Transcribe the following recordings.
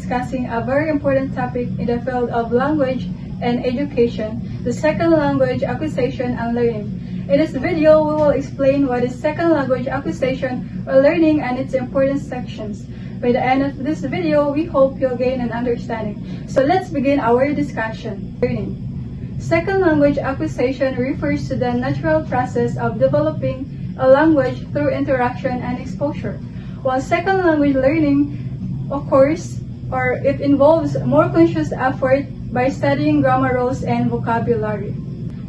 discussing a very important topic in the field of language and education, the second language acquisition and learning. In this video, we will explain what is second language acquisition or learning and its important sections. By the end of this video, we hope you'll gain an understanding. So let's begin our discussion. Learning. Second language acquisition refers to the natural process of developing a language through interaction and exposure, while second language learning occurs or it involves more conscious effort by studying grammar rules and vocabulary.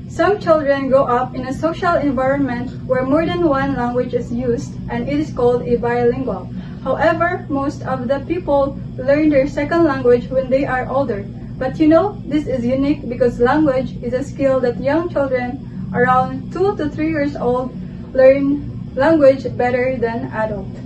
Some children grow up in a social environment where more than one language is used, and it is called a bilingual. However, most of the people learn their second language when they are older. But this is unique because language is a skill that young children around 2 to 3 years old learn language better than adults.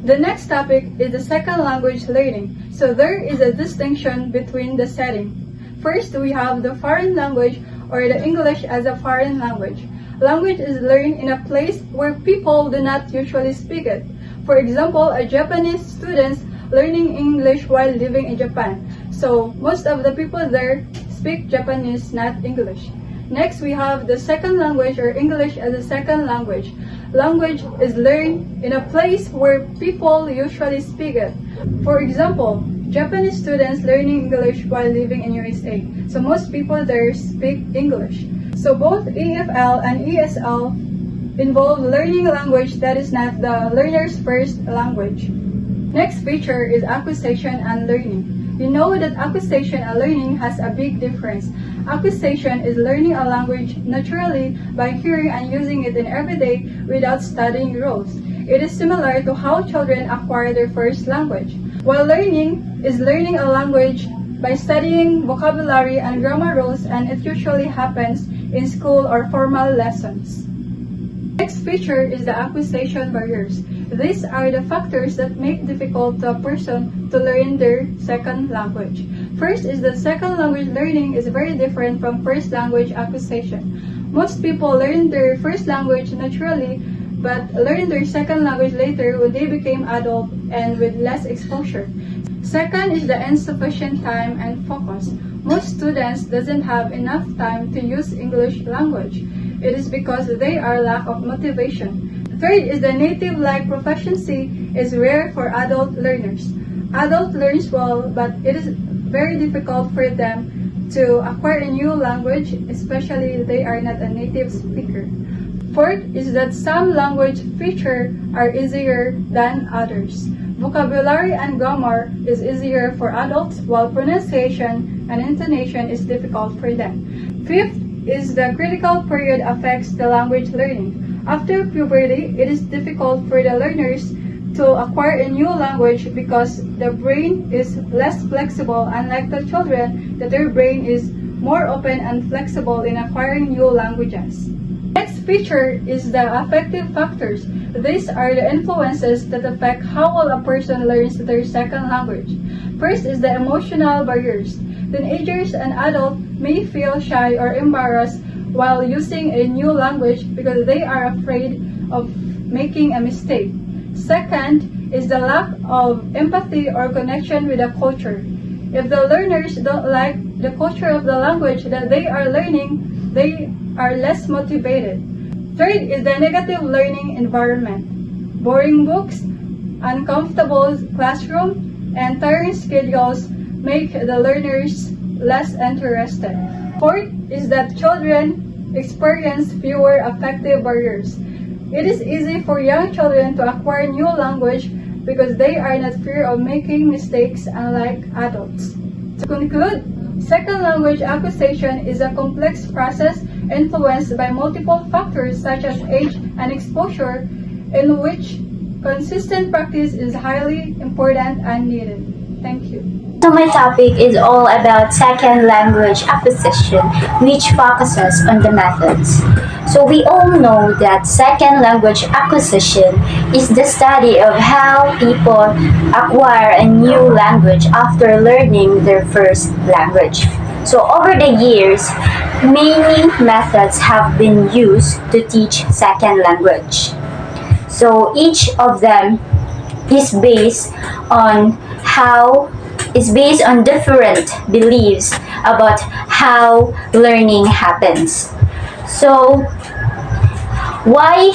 The next topic is the second language learning. So there is a distinction between the setting. First, we have the foreign language or the English as a foreign language. Language is learned in a place where people do not usually speak it. For example, a Japanese student learning English while living in Japan. So most of the people there speak Japanese, not English. Next, we have the second language or English as a second language. Language is learned in a place where people usually speak it. For example, Japanese students learning English while living in USA. So most people there speak English. So both EFL and ESL involve learning language that is not the learner's first language. Next feature is acquisition and learning. You know that acquisition and learning has a big difference. Acquisition is learning a language naturally by hearing and using it in everyday without studying rules. It is similar to how children acquire their first language. While learning is learning a language by studying vocabulary and grammar rules, and it usually happens in school or formal lessons. Next feature is the acquisition barriers. These are the factors that make it difficult to a person to learn their second language. First is that second language learning is very different from first language acquisition. Most people learn their first language naturally, but learn their second language later when they became adult and with less exposure. Second is the insufficient time and focus. Most students doesn't have enough time to use English language. It is because they are lack of motivation. Third is the native-like proficiency is rare for adult learners. Adult learns well, but it is very difficult for them to acquire a new language, especially if they are not a native speaker. Fourth is that some language features are easier than others. Vocabulary and grammar is easier for adults, while pronunciation and intonation is difficult for them. Fifth is the critical period affects the language learning. After puberty, it is difficult for the learners to acquire a new language because the brain is less flexible, unlike the children that their brain is more open and flexible in acquiring new languages. Next feature is the affective factors. These are the influences that affect how well a person learns their second language. First is the emotional barriers. Teenagers and adults may feel shy or embarrassed while using a new language because they are afraid of making a mistake. Second is the lack of empathy or connection with the culture. If the learners don't like the culture of the language that they are learning, they are less motivated. Third is the negative learning environment. Boring books, uncomfortable classroom, and tiring schedules make the learners less interested. Fourth is that children experience fewer affective barriers. It is easy for young children to acquire new language because they are not fear of making mistakes unlike adults. To conclude, second language acquisition is a complex process influenced by multiple factors such as age and exposure, in which consistent practice is highly important and needed. Thank you. So my topic is all about second language acquisition, which focuses on the methods. So we all know that second language acquisition is the study of how people acquire a new language after learning their first language. So over the years, many methods have been used to teach second language. So each of them is based on how is based on different beliefs about how learning happens. So, why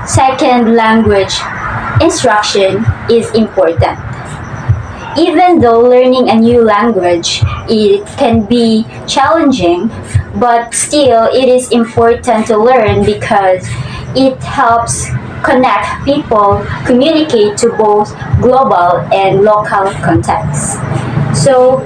second language instruction is important? Even though learning a new language, it can be challenging, but still it is important to learn because it helps connect people, communicate to both global and local contexts. So,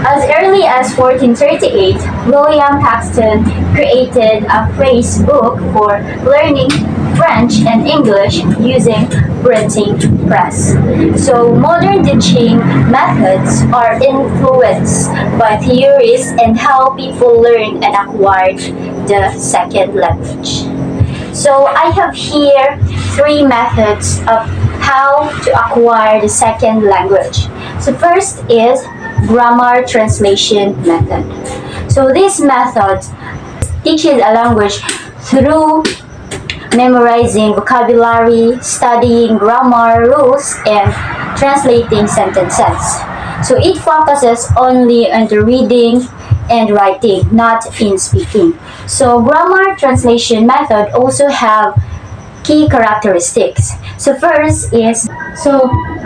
as early as 1438, William Paxton created a phrase book for learning French and English using printing press. So modern teaching methods are influenced by theories and how people learn and acquire the second language. So I have here 3 methods of how to acquire the second language. So first is grammar translation method. So this method teaches a language through memorizing vocabulary, studying grammar rules, and translating sentences. So it focuses only on the reading and writing, not in speaking. So grammar translation method also have key characteristics. So first is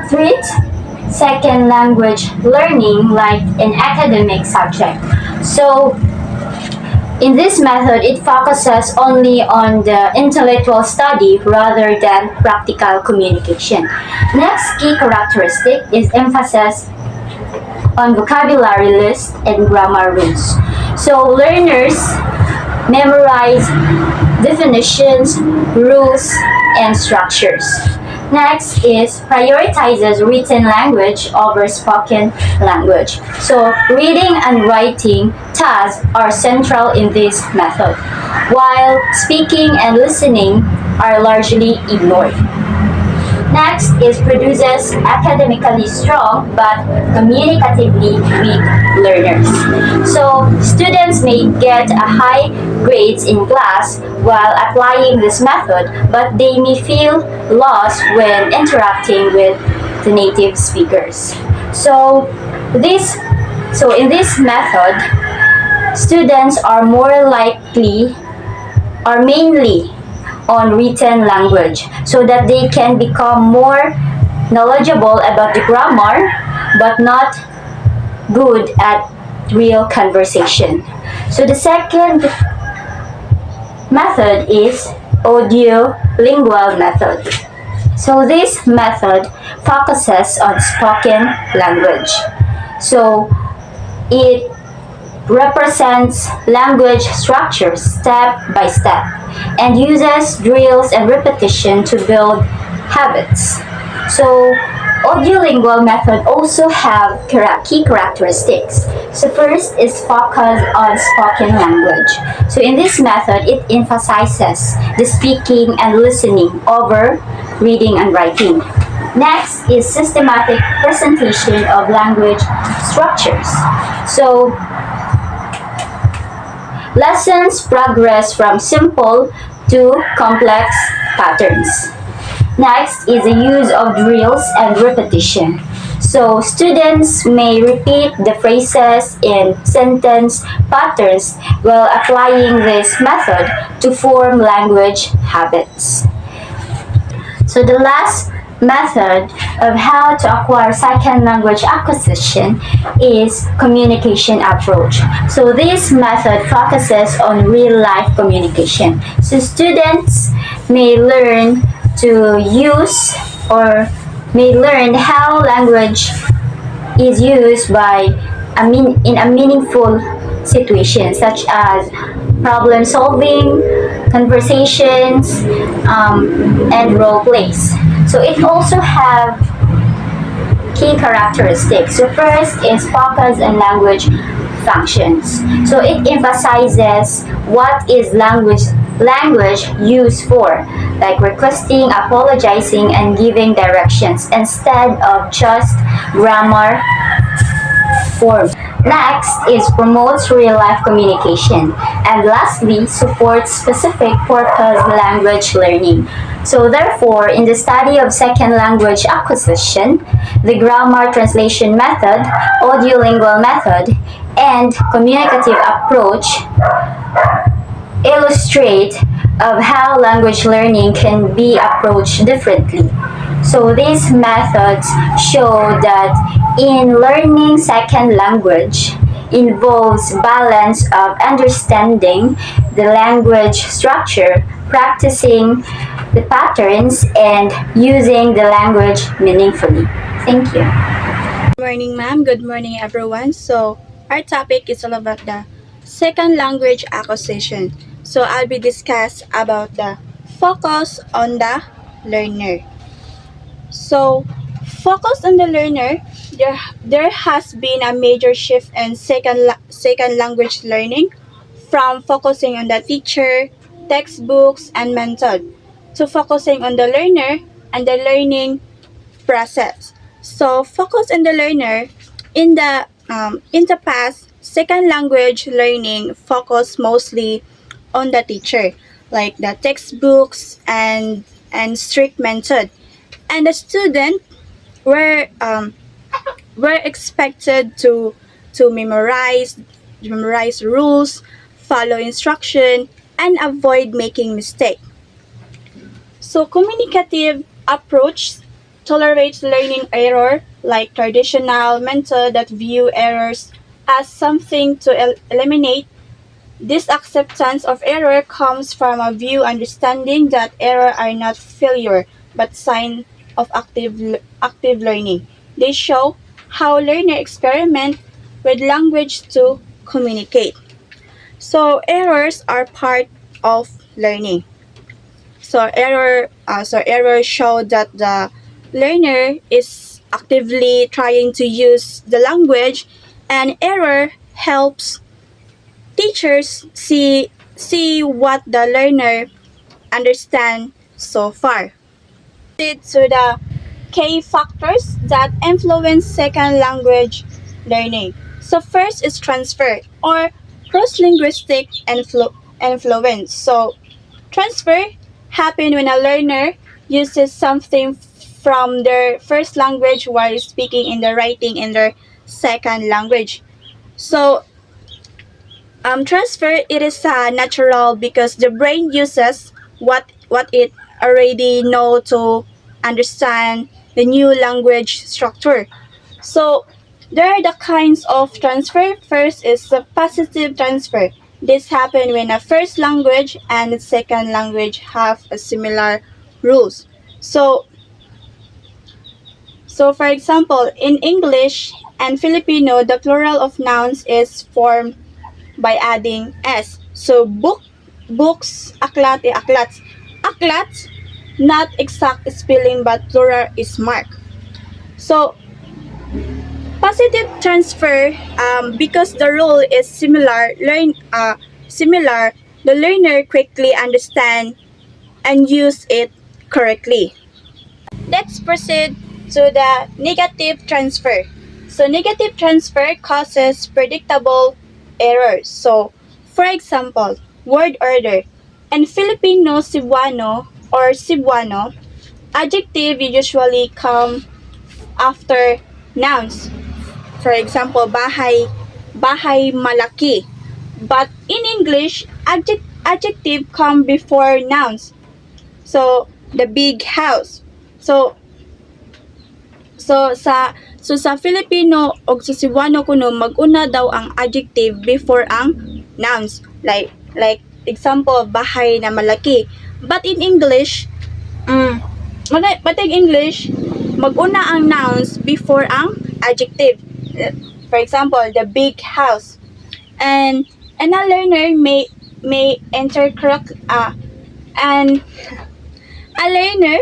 treat second language learning like an academic subject. So in this method, it focuses only on the intellectual study rather than practical communication. Next key characteristic is emphasis on vocabulary list and grammar rules. So learners memorize definitions, rules, and structures. Next is prioritizes written language over spoken language. So reading and writing tasks are central in this method, while speaking and listening are largely ignored. Next is produces academically strong but communicatively weak learners. So students may get a high grades in class while applying this method, but they may feel lost when interacting with the native speakers. So in this method, students are more likely or mainly on written language so that they can become more knowledgeable about the grammar but not good at real conversation. So the second method is audiolingual method. So this method focuses on spoken language. So it represents language structures step by step and uses drills and repetition to build habits. So audiolingual method also have key characteristics. So first is focus on spoken language. So in this method, it emphasizes the speaking and listening over reading and writing. Next is systematic presentation of language structures. So lessons progress from simple to complex patterns. Next is the use of drills and repetition. So students may repeat the phrases in sentence patterns while applying this method to form language habits. So the last method of how to acquire second language acquisition is communication approach. So this method focuses on real life communication. So students may learn to use or may learn how language is used in a meaningful situation such as problem solving, conversations, and role plays. So it also have key characteristics. So first is focus on language functions. So it emphasizes what is language used for, like requesting, apologizing, and giving directions instead of just grammar form. Next is promotes real-life communication. And lastly, supports specific purpose language learning. So therefore, in the study of second language acquisition, the grammar translation method, audiolingual method, and communicative approach illustrate of how language learning can be approached differently. So these methods show that in learning second language involves balance of understanding the language structure, practicing the patterns, and using the language meaningfully. Thank you. Good morning, ma'am. Good morning, everyone. So, our topic is all about the second language acquisition. So, I'll be discuss about the focus on the learner. So, focus on the learner. There has been a major shift in second language learning from focusing on the teacher, textbooks, and method to focusing on the learner and the learning process. So focus on the learner. In the past, second language learning focused mostly on the teacher, like the textbooks and strict method, and the student were were expected to memorize rules, follow instruction, and avoid making mistake. So communicative approach tolerates learning error, like traditional method that view errors as something to eliminate. This acceptance of error comes from a view understanding that error are not failure but sign of active learning. They show how learner experiment with language to communicate. So errors are part of learning. So error show that the learner is actively trying to use the language, and error helps teachers see what the learner understand so far. To the key factors that influence second language learning. So first is transfer or cross-linguistic influence. So transfer happen when a learner uses something from their first language while speaking in the writing in their second language. So transfer it is natural because the brain uses what it already know to understand the new language structure. So there are the kinds of transfer. First is the positive transfer. This happen when a first language and a second language have a similar rules. So for example, in English and Filipino, the plural of nouns is formed by adding s. So books, aklat, aklats. Aklats, not exact spelling but plural is mark. So positive transfer, because the rule is similar, the learner quickly understand and use it correctly. Let's proceed to the negative transfer. So negative transfer causes predictable errors. So for example, word order. In Filipino, Cebuano or Cebuano, adjective usually come after nouns. For example, bahay malaki. But in English, adjective come before nouns. So the big house. So sa Filipino o sa Cebuano kuno mag-una daw ang adjective before ang nouns. Like example, bahay na malaki. But in English, mag-una ang nouns before ang adjective. For example, the big house. And a learner may enter correct and a learner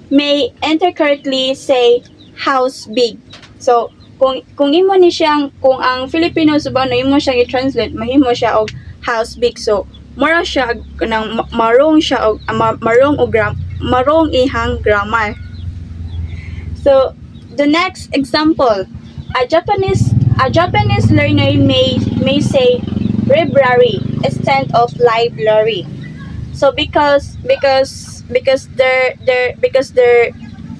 may enter correctly say house big. So kung imo ni siyang kung ang Filipino Cebuano imo siyang i-translate mahimo siya og house big. So mura siya nang marong siya og marong ihang grammar. So the next example, a Japanese A Japanese learner may say library instead of library. So because their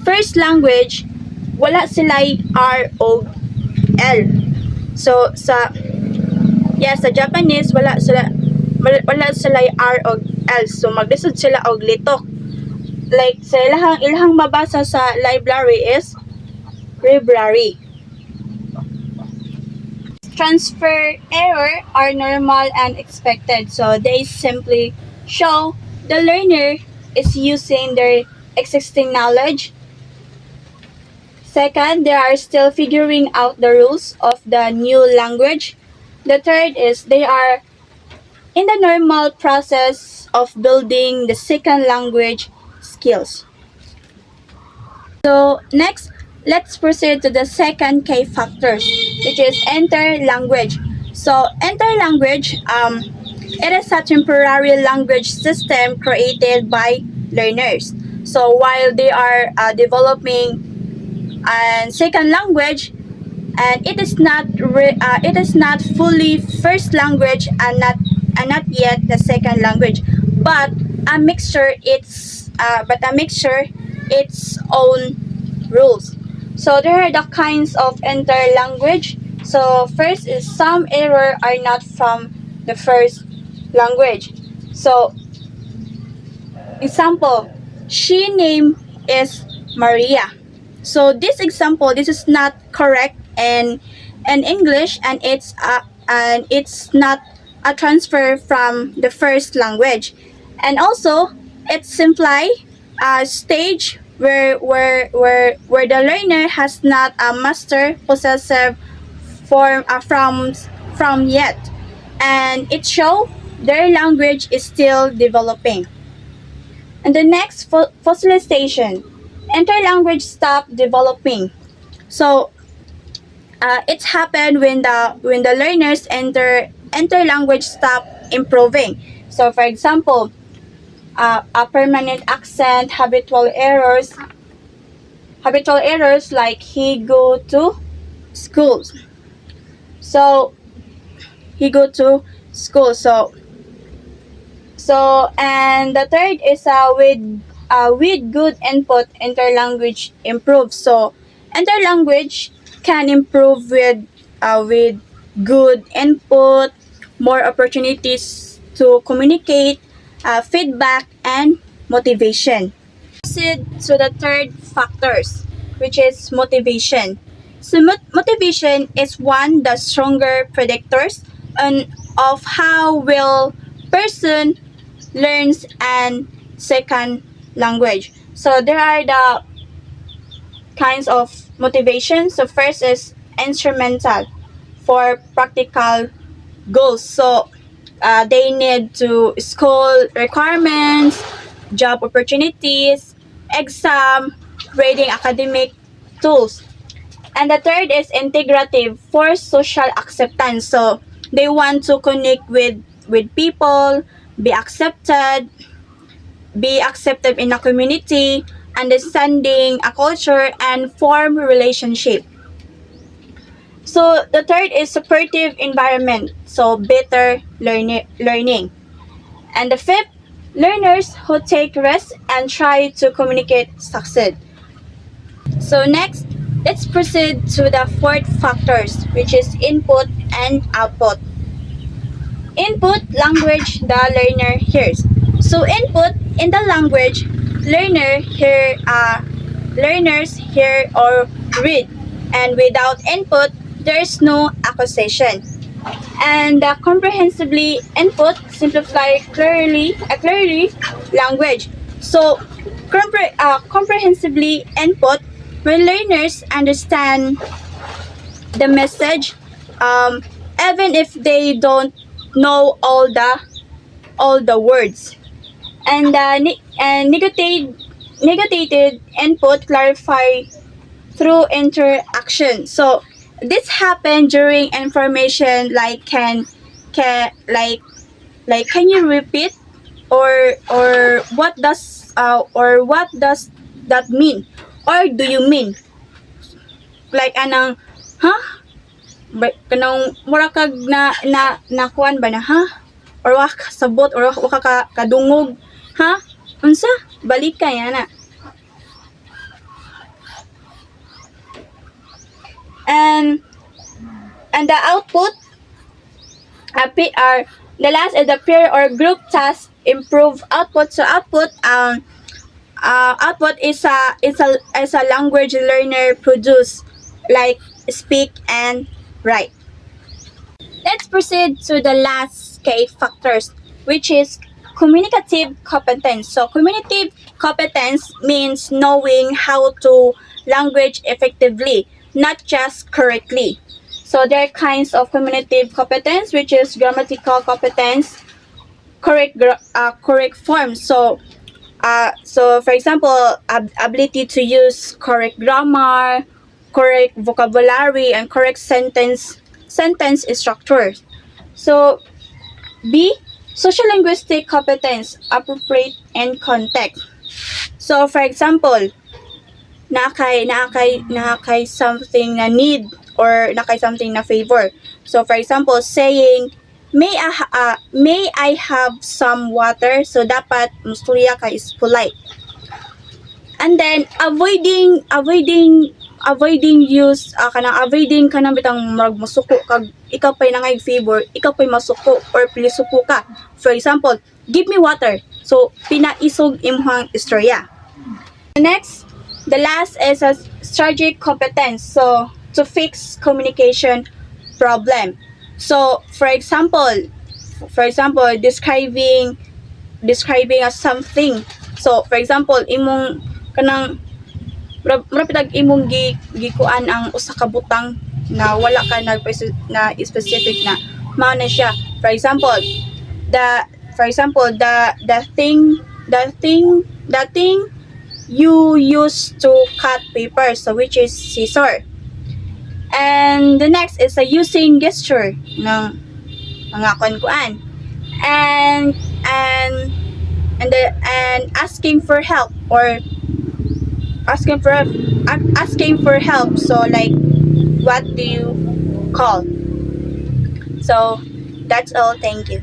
first language wala sila'y R o L. So sa Japanese wala sila'y R o L. So maglisod sila og litok. Like sa ilahang mabasa sa library is library. Transfer error are normal and expected. So they simply show the learner is using their existing knowledge. Second, they are still figuring out the rules of the new language. The third is they are in the normal process of building the second language skills. So next, let's proceed to the second K factors, which is enter language. So enter language, it is a temporary language system created by learners. So while they are developing a second language, and it is not fully first language and not yet the second language, but a mixture its own rules. So there are the kinds of enter language. So first is some error are not from the first language. So example, she name is Maria. So this example, this is not correct in English, and it's not a transfer from the first language. And also it's simply a stage where the learner has not a master possessive form from yet, and it show their language is still developing. And the next fossilization, interlanguage stop developing. So it's happened when the learners enter language stop improving. So for example, a permanent accent, habitual errors like he go to schools. So he go to school. And the third is with good input, interlanguage improves. So interlanguage can improve with good input, more opportunities to communicate, feedback, and motivation. Proceed to the third factors, which is motivation. So motivation is one the stronger predictors of how well person learns and second language. So there are the kinds of motivation. So first is instrumental for practical goals. So they need to school requirements, job opportunities, exam, grading, academic tools. And the third is integrative for social acceptance. So they want to connect with people, be accepted in a community, understanding a culture, and form relationship. So the third is supportive environment, so better learning. And the fifth, learners who take risks and try to communicate succeed. So next, let's proceed to the fourth factors, which is input and output. Input, language the learner hears. So input in the language, learners hear or read, and without input, there is no acquisition. And comprehensively input simplify clearly language. So comprehensively input when learners understand the message, even if they don't know all the words. And negated input clarify through interaction. So this happened during information like can can you repeat, or what does that mean, or do you mean, like anang huh, kanang mura kag na kuan ba na ha, or wa ka sabot or wa ka kadungog ha, unsa balik ka yana. And the output are the last is the peer or group task improve output. So output is a language learner produce, like speak and write. Let's proceed to the last K factors, which is communicative competence. So communicative competence means knowing how to language effectively, not just correctly. So there are kinds of communicative competence, which is grammatical competence, correct form. So for example, ability to use correct grammar, correct vocabulary, and correct sentence structure. So B, social linguistic competence, appropriate and context. So for example, nakay something na need or nakay something na favor. So for example, saying may I have some water, so dapat musturya ka is polite. And then avoiding use avoiding kanang bitang magmusuko kag ikaw pay nangay favor, ikaw pay masuko or pilisuko ka. For example, give me water, so pinaisog imong istorya. Next, the last is a strategic competence, so to fix communication problem. So for example, describing as something. So for example, imong kanang murapitag imong gikuan ang usa ka butang na wala ka na specific na mao na siya. For example, the thing you use to cut paper, so which is scissor. And the next is a using gesture ng mga kuan and asking for help or asking for help. So like, what do you call? So that's all. Thank you.